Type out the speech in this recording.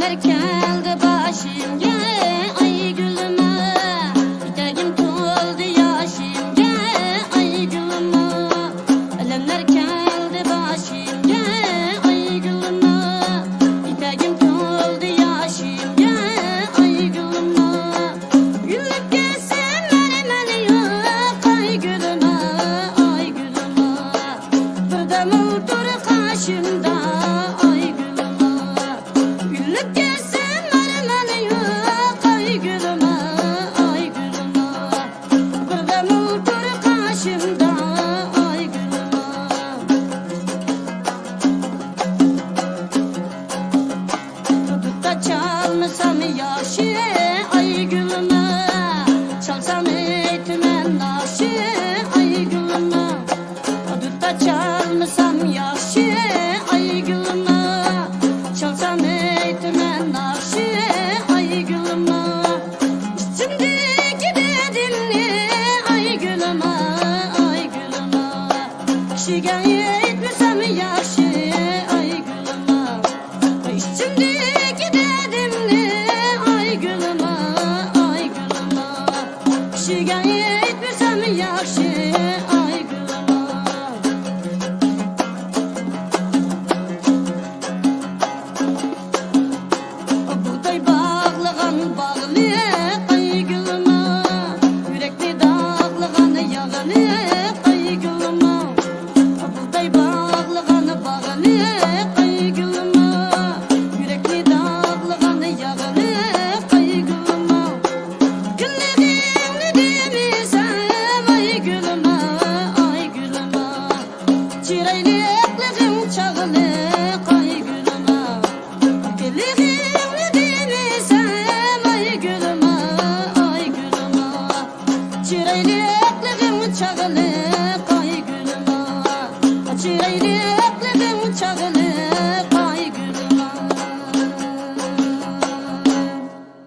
Alemler geldi başımga, ay gülüme. Yüreğim doldu yaşımga, ay gülüme. Alemler geldi başımga, ay gülüme. Yüreğim doldu yaşımga, ay gülüme. Gülüp geçsin meni yok, ay gülüme, ay gülüme. Bir dem otur karşımda.